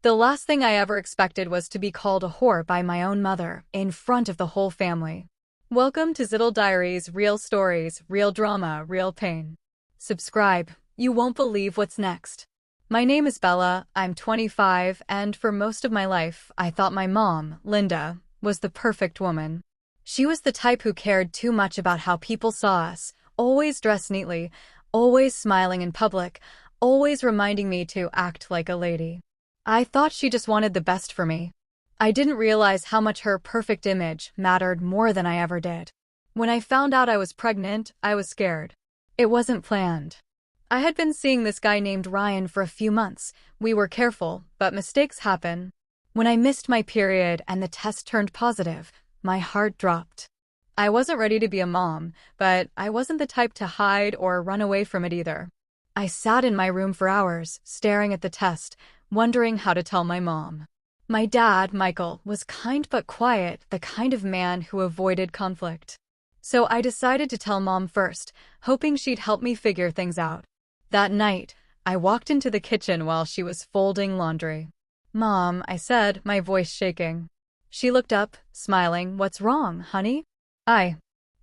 The last thing I ever expected was to be called a whore by my own mother, in front of the whole family. Welcome to Ziddle Diaries, real stories, real drama, real pain. Subscribe, you won't believe what's next. My name is Bella, I'm 25, and for most of my life, I thought my mom, Linda, was the perfect woman. She was the type who cared too much about how people saw us, always dressed neatly, always smiling in public, always reminding me to act like a lady. I thought she just wanted the best for me. I didn't realize how much her perfect image mattered more than I ever did. When I found out I was pregnant, I was scared. It wasn't planned. I had been seeing this guy named Ryan for a few months. We were careful, but mistakes happen. When I missed my period and the test turned positive, my heart dropped. I wasn't ready to be a mom, but I wasn't the type to hide or run away from it either. I sat in my room for hours, staring at the test, wondering how to tell my mom. My dad, Michael, was kind but quiet, the kind of man who avoided conflict. So I decided to tell Mom first, hoping she'd help me figure things out. That night, I walked into the kitchen while she was folding laundry. "Mom," I said, my voice shaking. She looked up, smiling. "What's wrong, honey?" I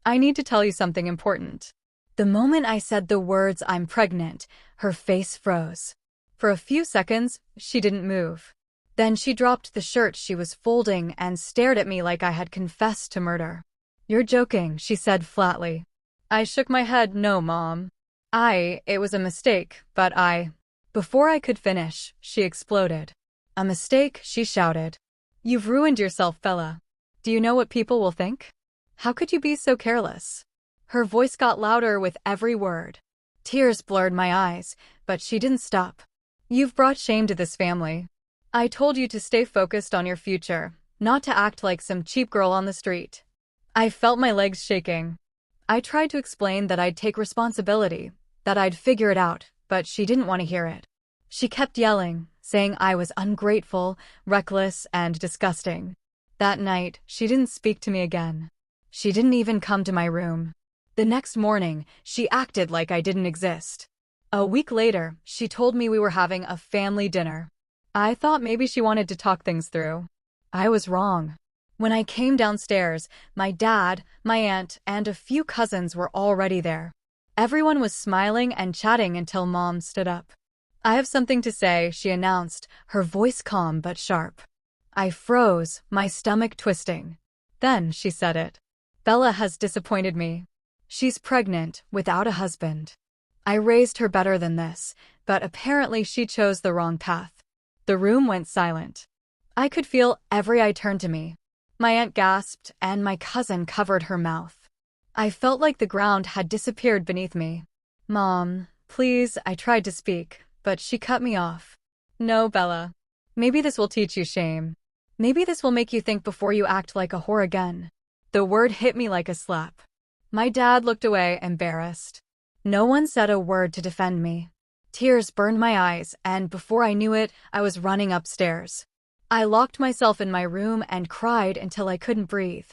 need to tell you something important." The moment I said the words "I'm pregnant," her face froze. For a few seconds, she didn't move. Then she dropped the shirt she was folding and stared at me like I had confessed to murder. "You're joking," she said flatly. I shook my head. "No, Mom. It was a mistake, but Before I could finish, she exploded. "A mistake?" she shouted. "You've ruined yourself, Bella. Do you know what people will think? How could you be so careless?" Her voice got louder with every word. Tears blurred my eyes, but she didn't stop. "You've brought shame to this family. I told you to stay focused on your future, not to act like some cheap girl on the street." I felt my legs shaking. I tried to explain that I'd take responsibility, that I'd figure it out, but she didn't want to hear it. She kept yelling, saying I was ungrateful, reckless, and disgusting. That night, she didn't speak to me again. She didn't even come to my room. The next morning, she acted like I didn't exist. A week later, she told me we were having a family dinner. I thought maybe she wanted to talk things through. I was wrong. When I came downstairs, my dad, my aunt, and a few cousins were already there. Everyone was smiling and chatting until Mom stood up. "I have something to say," she announced, her voice calm but sharp. I froze, my stomach twisting. Then she said it. "Bella has disappointed me. She's pregnant, without a husband. I raised her better than this, but apparently she chose the wrong path." The room went silent. I could feel every eye turn to me. My aunt gasped, and my cousin covered her mouth. I felt like the ground had disappeared beneath me. "Mom, please," I tried to speak, but she cut me off. "No, Bella. Maybe this will teach you shame. Maybe this will make you think before you act like a whore again." The word hit me like a slap. My dad looked away, embarrassed. No one said a word to defend me. Tears burned my eyes, and before I knew it, I was running upstairs. I locked myself in my room and cried until I couldn't breathe.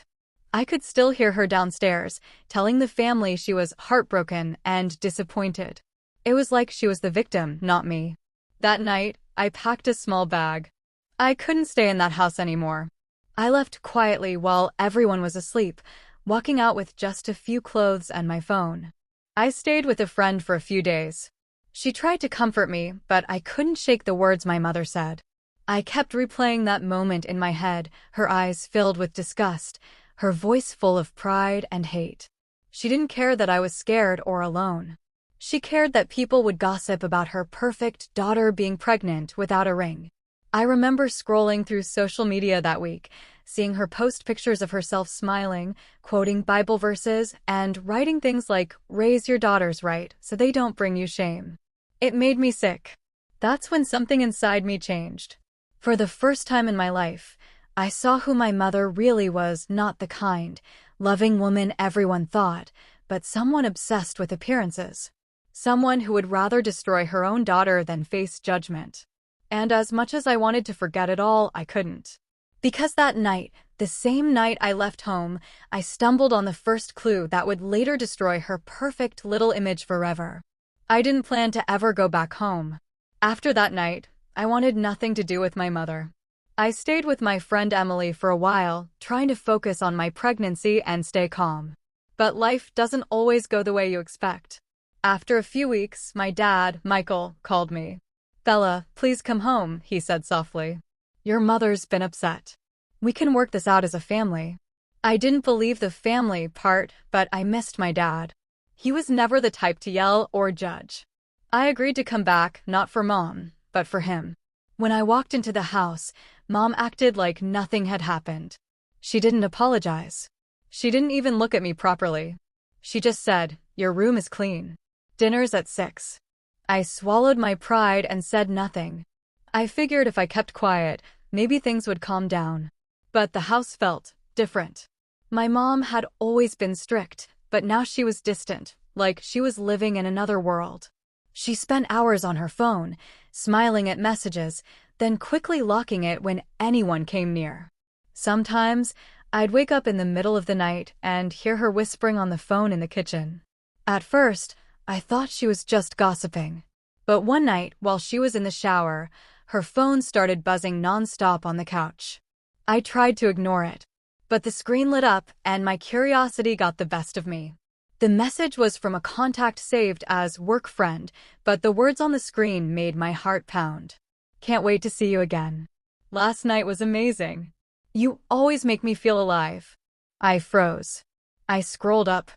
I could still hear her downstairs, telling the family she was heartbroken and disappointed. It was like she was the victim, not me. That night, I packed a small bag. I couldn't stay in that house anymore. I left quietly while everyone was asleep, walking out with just a few clothes and my phone. I stayed with a friend for a few days. She tried to comfort me, but I couldn't shake the words my mother said. I kept replaying that moment in my head, her eyes filled with disgust, her voice full of pride and hate. She didn't care that I was scared or alone. She cared that people would gossip about her perfect daughter being pregnant without a ring. I remember scrolling through social media that week, seeing her post pictures of herself smiling, quoting Bible verses, and writing things like, "Raise your daughters right, so they don't bring you shame." It made me sick. That's when something inside me changed. For the first time in my life, I saw who my mother really was, not the kind, loving woman everyone thought, but someone obsessed with appearances. Someone who would rather destroy her own daughter than face judgment. And as much as I wanted to forget it all, I couldn't. Because that night, the same night I left home, I stumbled on the first clue that would later destroy her perfect little image forever. I didn't plan to ever go back home. After that night, I wanted nothing to do with my mother. I stayed with my friend Emily for a while, trying to focus on my pregnancy and stay calm. But life doesn't always go the way you expect. After a few weeks, my dad, Michael, called me. "Bella, please come home," he said softly. "Your mother's been upset. We can work this out as a family." I didn't believe the family part, but I missed my dad. He was never the type to yell or judge. I agreed to come back, not for Mom, but for him. When I walked into the house, Mom acted like nothing had happened. She didn't apologize. She didn't even look at me properly. She just said, "Your room is clean. Dinner's at 6. I swallowed my pride and said nothing. I figured if I kept quiet, maybe things would calm down. But the house felt different. My mom had always been strict, but now she was distant, like she was living in another world. She spent hours on her phone, smiling at messages, then quickly locking it when anyone came near. Sometimes, I'd wake up in the middle of the night and hear her whispering on the phone in the kitchen. At first, I thought she was just gossiping. But one night, while she was in the shower, her phone started buzzing nonstop on the couch. I tried to ignore it, but the screen lit up and my curiosity got the best of me. The message was from a contact saved as work friend, but the words on the screen made my heart pound. "Can't wait to see you again. Last night was amazing. You always make me feel alive." I froze. I scrolled up.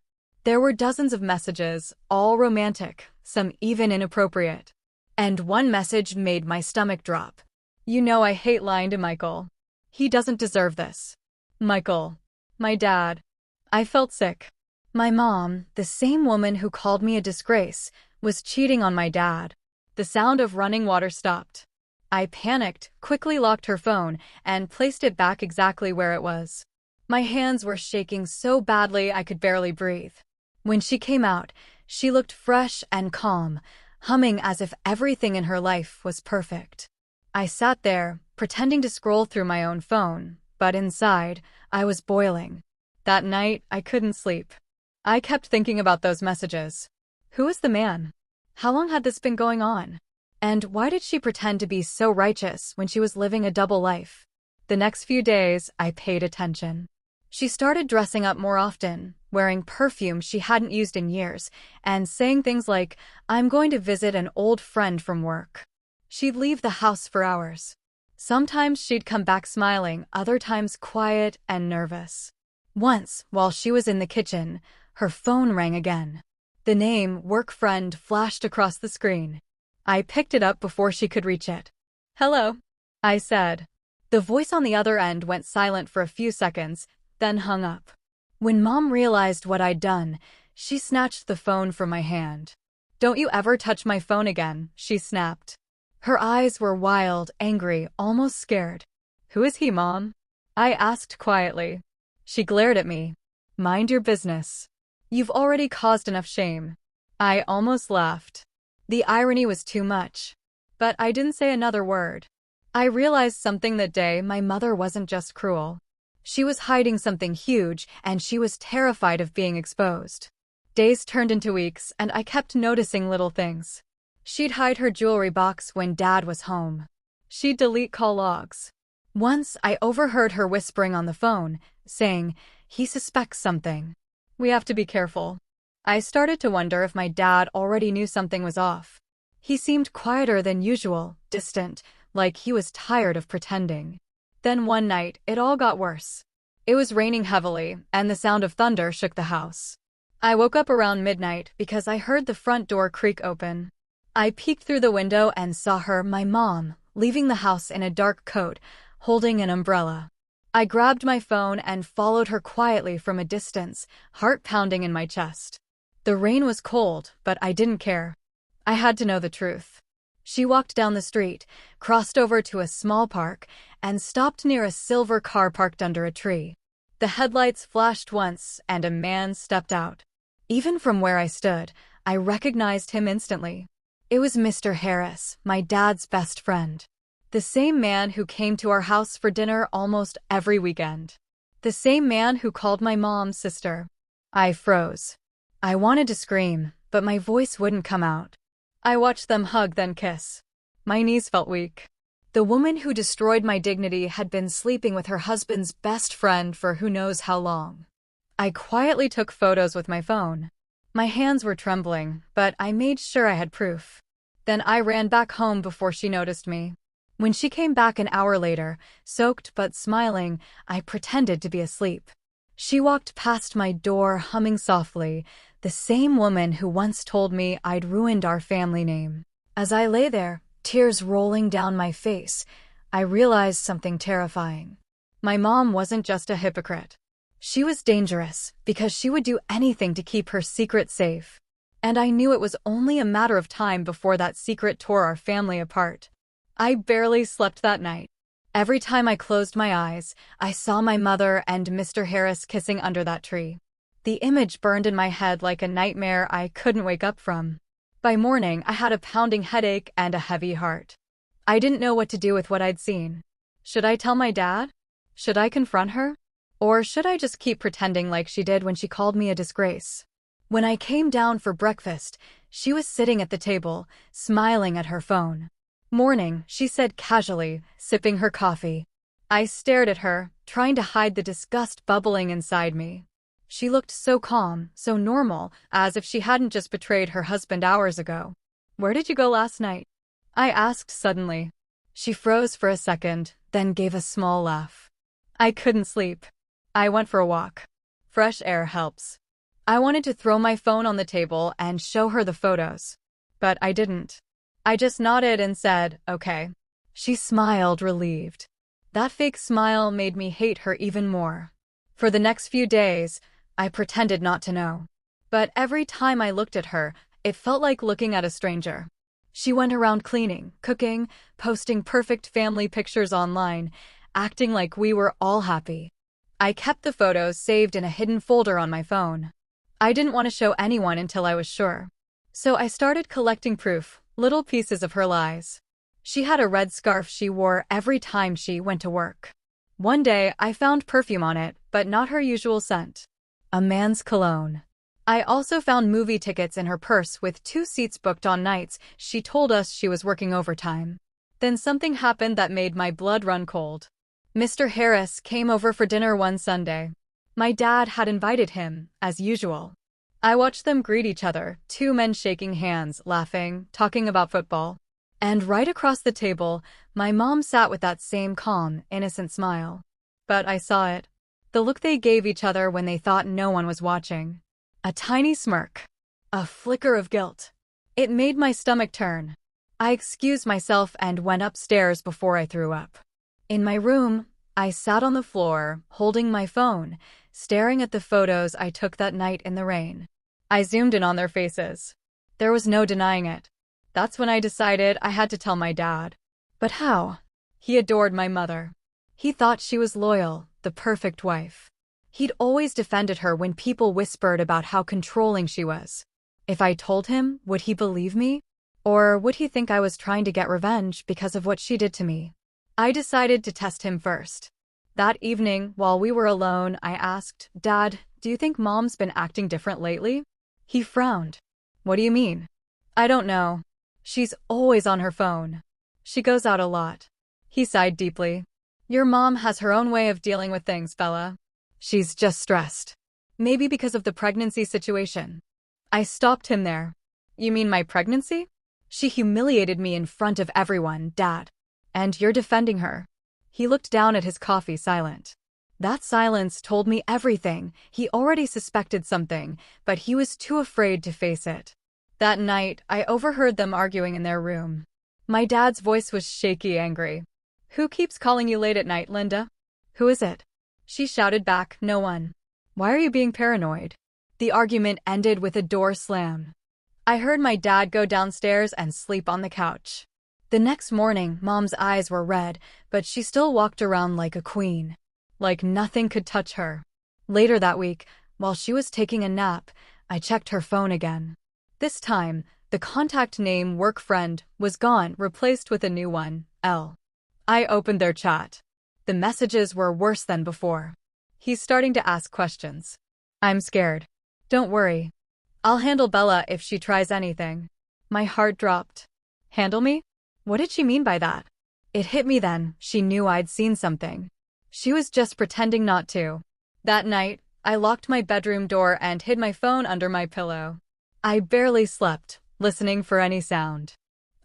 There were dozens of messages, all romantic, some even inappropriate. And one message made my stomach drop. "You know I hate lying to Michael. He doesn't deserve this. Michael. My dad." I felt sick. My mom, the same woman who called me a disgrace, was cheating on my dad. The sound of running water stopped. I panicked, quickly locked her phone, and placed it back exactly where it was. My hands were shaking so badly I could barely breathe. When she came out, she looked fresh and calm, humming as if everything in her life was perfect. I sat there, pretending to scroll through my own phone, but inside, I was boiling. That night, I couldn't sleep. I kept thinking about those messages. Who was the man? How long had this been going on? And why did she pretend to be so righteous when she was living a double life? The next few days, I paid attention. She started dressing up more often, wearing perfume she hadn't used in years, and saying things like, "I'm going to visit an old friend from work." She'd leave the house for hours. Sometimes she'd come back smiling, other times quiet and nervous. Once, while she was in the kitchen, her phone rang again. The name, work friend, flashed across the screen. I picked it up before she could reach it. "Hello," I said. The voice on the other end went silent for a few seconds, then hung up. When Mom realized what I'd done, she snatched the phone from my hand. "Don't you ever touch my phone again," she snapped. Her eyes were wild, angry, almost scared. "Who is he, Mom?" I asked quietly. She glared at me. "Mind your business. You've already caused enough shame." I almost laughed. The irony was too much. But I didn't say another word. I realized something that day: my mother wasn't just cruel. She was hiding something huge, and she was terrified of being exposed. Days turned into weeks, and I kept noticing little things. She'd hide her jewelry box when Dad was home. She'd delete call logs. Once, I overheard her whispering on the phone, saying, "He suspects something. We have to be careful." I started to wonder if my dad already knew something was off. He seemed quieter than usual, distant, like he was tired of pretending. Then one night, it all got worse. It was raining heavily, and the sound of thunder shook the house. I woke up around midnight because I heard the front door creak open. I peeked through the window and saw her, my mom, leaving the house in a dark coat, holding an umbrella. I grabbed my phone and followed her quietly from a distance, heart pounding in my chest. The rain was cold, but I didn't care. I had to know the truth. She walked down the street, crossed over to a small park, and stopped near a silver car parked under a tree. The headlights flashed once, and a man stepped out. Even from where I stood, I recognized him instantly. It was Mr. Harris, my dad's best friend. The same man who came to our house for dinner almost every weekend. The same man who called my mom sister. I froze. I wanted to scream, but my voice wouldn't come out. I watched them hug, then kiss. My knees felt weak. The woman who destroyed my dignity had been sleeping with her husband's best friend for who knows how long. I quietly took photos with my phone. My hands were trembling, but I made sure I had proof. Then I ran back home before she noticed me. When she came back an hour later, soaked but smiling, I pretended to be asleep. She walked past my door humming softly, the same woman who once told me I'd ruined our family name. As I lay there, tears rolling down my face, I realized something terrifying. My mom wasn't just a hypocrite. She was dangerous because she would do anything to keep her secret safe. And I knew it was only a matter of time before that secret tore our family apart. I barely slept that night. Every time I closed my eyes, I saw my mother and Mr. Harris kissing under that tree. The image burned in my head like a nightmare I couldn't wake up from. By morning, I had a pounding headache and a heavy heart. I didn't know what to do with what I'd seen. Should I tell my dad? Should I confront her? Or should I just keep pretending like she did when she called me a disgrace? When I came down for breakfast, she was sitting at the table, smiling at her phone. "Morning," she said casually, sipping her coffee. I stared at her, trying to hide the disgust bubbling inside me. She looked so calm, so normal, as if she hadn't just betrayed her husband hours ago. "Where did you go last night?" I asked suddenly. She froze for a second, then gave a small laugh. "I couldn't sleep. I went for a walk. Fresh air helps." I wanted to throw my phone on the table and show her the photos. But I didn't. I just nodded and said, "Okay." She smiled, relieved. That fake smile made me hate her even more. For the next few days, I pretended not to know. But every time I looked at her, it felt like looking at a stranger. She went around cleaning, cooking, posting perfect family pictures online, acting like we were all happy. I kept the photos saved in a hidden folder on my phone. I didn't want to show anyone until I was sure. So I started collecting proof, little pieces of her lies. She had a red scarf she wore every time she went to work. One day, I found perfume on it, but not her usual scent. A man's cologne. I also found movie tickets in her purse with 2 seats booked on nights she told us she was working overtime. Then something happened that made my blood run cold. Mr. Harris came over for dinner one Sunday. My dad had invited him, as usual. I watched them greet each other, 2 men shaking hands, laughing, talking about football. And right across the table, my mom sat with that same calm, innocent smile. But I saw it. The look they gave each other when they thought no one was watching. A tiny smirk. A flicker of guilt. It made my stomach turn. I excused myself and went upstairs before I threw up. In my room, I sat on the floor, holding my phone, staring at the photos I took that night in the rain. I zoomed in on their faces. There was no denying it. That's when I decided I had to tell my dad. But how? He adored my mother. He thought she was loyal, the perfect wife. He'd always defended her when people whispered about how controlling she was. If I told him, would he believe me? Or would he think I was trying to get revenge because of what she did to me? I decided to test him first. That evening, while we were alone, I asked, "Dad, do you think Mom's been acting different lately?" He frowned. "What do you mean?" "I don't know. She's always on her phone. She goes out a lot." He sighed deeply. "Your mom has her own way of dealing with things, Bella. She's just stressed. Maybe because of the pregnancy situation." I stopped him there. "You mean my pregnancy? She humiliated me in front of everyone, Dad. And you're defending her." He looked down at his coffee, silent. That silence told me everything. He already suspected something, but he was too afraid to face it. That night, I overheard them arguing in their room. My dad's voice was shaky, angry. "Who keeps calling you late at night, Linda?" "Who is it?" She shouted back, "No one." "Why are you being paranoid?" The argument ended with a door slam. I heard my dad go downstairs and sleep on the couch. The next morning, Mom's eyes were red, but she still walked around like a queen. Like nothing could touch her. Later that week, while she was taking a nap, I checked her phone again. This time, the contact name work friend was gone, replaced with a new one, L. I opened their chat. The messages were worse than before. "He's starting to ask questions. I'm scared. Don't worry. I'll handle Bella if she tries anything." My heart dropped. Handle me? What did she mean by that? It hit me then, she knew I'd seen something. She was just pretending not to. That night, I locked my bedroom door and hid my phone under my pillow. I barely slept, listening for any sound.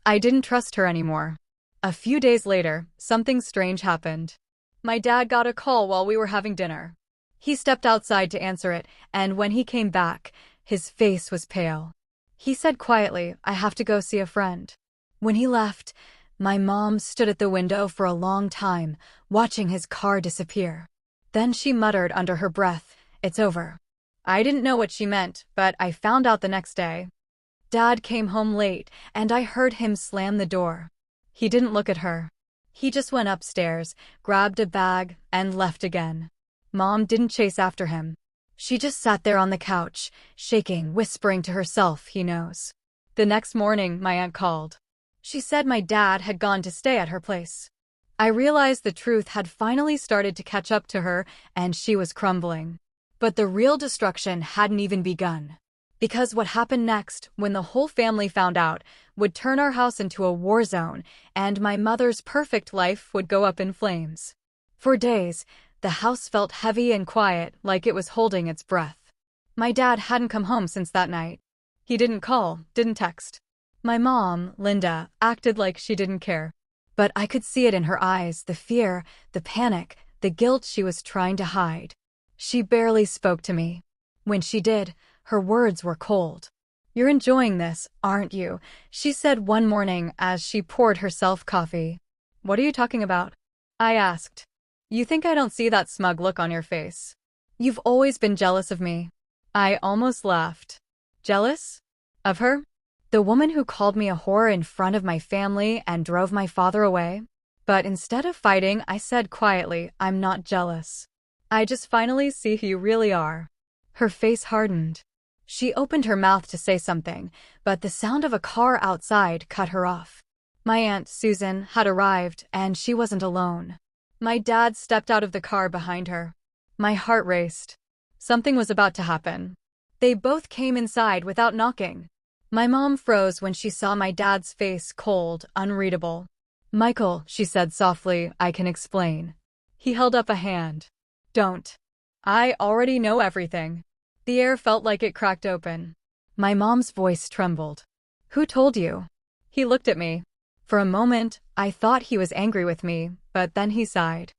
I didn't trust her anymore. A few days later, something strange happened. My dad got a call while we were having dinner. He stepped outside to answer it, and when he came back, his face was pale. He said quietly, "I have to go see a friend." When he left, my mom stood at the window for a long time, watching his car disappear. Then she muttered under her breath, "It's over." I didn't know what she meant, but I found out the next day. Dad came home late, and I heard him slam the door. He didn't look at her. He just went upstairs, grabbed a bag, and left again. Mom didn't chase after him. She just sat there on the couch, shaking, whispering to herself, "He knows." The next morning, my aunt called. She said my dad had gone to stay at her place. I realized the truth had finally started to catch up to her, and she was crumbling. But the real destruction hadn't even begun. Because what happened next, when the whole family found out, would turn our house into a war zone, and my mother's perfect life would go up in flames. For days, the house felt heavy and quiet, like it was holding its breath. My dad hadn't come home since that night. He didn't call, didn't text. My mom, Linda, acted like she didn't care. But I could see it in her eyes, the fear, the panic, the guilt she was trying to hide. She barely spoke to me. When she did, her words were cold. "You're enjoying this, aren't you?" she said one morning as she poured herself coffee. "What are you talking about?" I asked. "You think I don't see that smug look on your face? You've always been jealous of me." I almost laughed. Jealous? Of her? The woman who called me a whore in front of my family and drove my father away? But instead of fighting, I said quietly, "I'm not jealous. I just finally see who you really are." Her face hardened. She opened her mouth to say something, but the sound of a car outside cut her off. My Aunt Susan had arrived, and she wasn't alone. My dad stepped out of the car behind her. My heart raced. Something was about to happen. They both came inside without knocking. My mom froze when she saw my dad's face, cold, unreadable. "Michael," she said softly, "I can explain." He held up a hand. "Don't. I already know everything." The air felt like it cracked open. My mom's voice trembled. "Who told you?" He looked at me. For a moment, I thought he was angry with me, but then he sighed.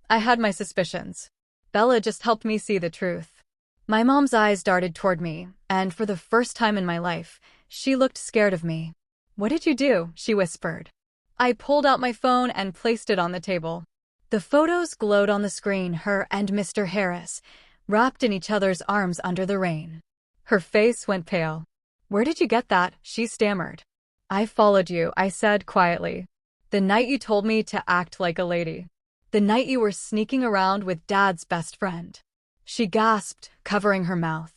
"I had my suspicions. Bella just helped me see the truth." My mom's eyes darted toward me, and for the first time in my life, she looked scared of me. "What did you do?" she whispered. I pulled out my phone and placed it on the table. The photos glowed on the screen, her and Mr. Harris, wrapped in each other's arms under the rain. Her face went pale. "Where did you get that?" she stammered. "I followed you," I said quietly. "The night you told me to act like a lady. The night you were sneaking around with Dad's best friend." She gasped, covering her mouth.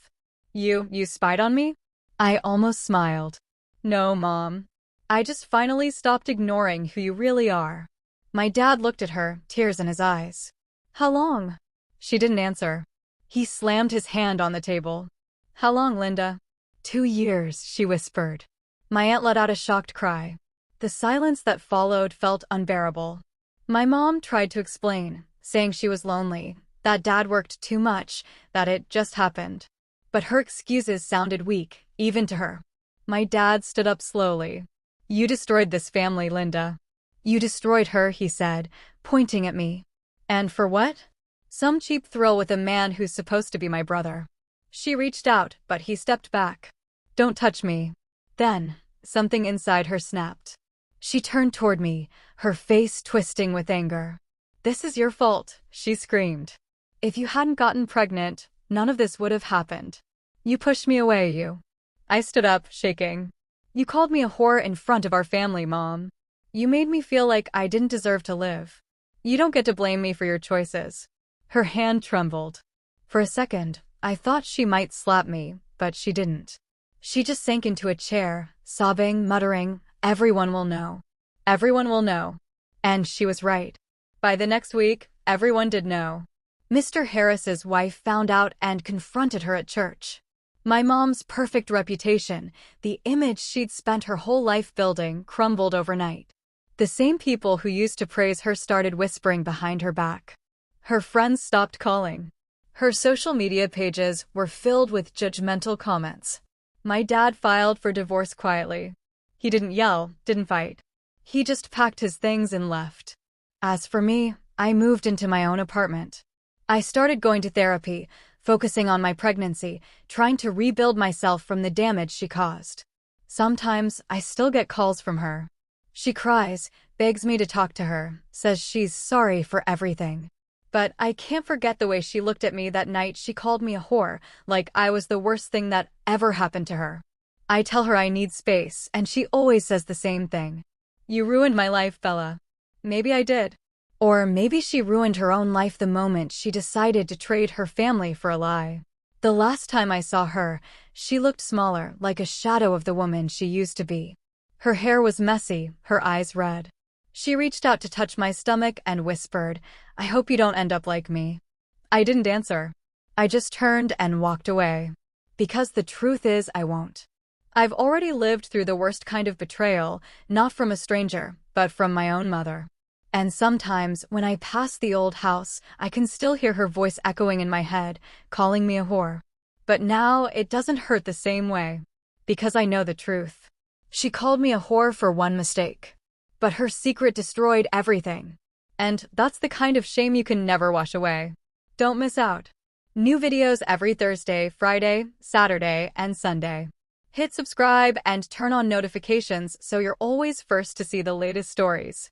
You spied on me?" I almost smiled. "No, Mom. I just finally stopped ignoring who you really are." My dad looked at her, tears in his eyes. "How long?" She didn't answer. He slammed his hand on the table. "How long, Linda?" 2 years, she whispered. My aunt let out a shocked cry. The silence that followed felt unbearable. My mom tried to explain, saying she was lonely, that Dad worked too much, that it just happened. But her excuses sounded weak, even to her. My dad stood up slowly. "You destroyed this family, Linda." "You destroyed her," he said, pointing at me. "And for what?" "Some cheap thrill with a man who's supposed to be my brother." She reached out, but he stepped back. "Don't touch me." Then, something inside her snapped. She turned toward me, her face twisting with anger. "This is your fault," she screamed. "If you hadn't gotten pregnant, none of this would have happened. You pushed me away, you." I stood up, shaking. "You called me a whore in front of our family, Mom. You made me feel like I didn't deserve to live. You don't get to blame me for your choices." Her hand trembled. For a second, I thought she might slap me, but she didn't. She just sank into a chair, sobbing, muttering, "Everyone will know. Everyone will know." And she was right. By the next week, everyone did know. Mr. Harris's wife found out and confronted her at church. My mom's perfect reputation, the image she'd spent her whole life building, crumbled overnight. The same people who used to praise her started whispering behind her back. Her friends stopped calling. Her social media pages were filled with judgmental comments. My dad filed for divorce quietly. He didn't yell, didn't fight. He just packed his things and left. As for me, I moved into my own apartment. I started going to therapy, focusing on my pregnancy, trying to rebuild myself from the damage she caused. Sometimes I still get calls from her. She cries, begs me to talk to her, says she's sorry for everything. But I can't forget the way she looked at me that night she called me a whore, like I was the worst thing that ever happened to her. I tell her I need space, and she always says the same thing. You ruined my life, Bella. Maybe I did. Or maybe she ruined her own life the moment she decided to trade her family for a lie. The last time I saw her, she looked smaller, like a shadow of the woman she used to be. Her hair was messy, her eyes red. She reached out to touch my stomach and whispered, "I hope you don't end up like me." I didn't answer. I just turned and walked away. Because the truth is, I won't. I've already lived through the worst kind of betrayal, not from a stranger, but from my own mother. And sometimes, when I pass the old house, I can still hear her voice echoing in my head, calling me a whore. But now, it doesn't hurt the same way. Because I know the truth. She called me a whore for one mistake. But her secret destroyed everything. And that's the kind of shame you can never wash away. Don't miss out. New videos every Thursday, Friday, Saturday, and Sunday. Hit subscribe and turn on notifications so you're always first to see the latest stories.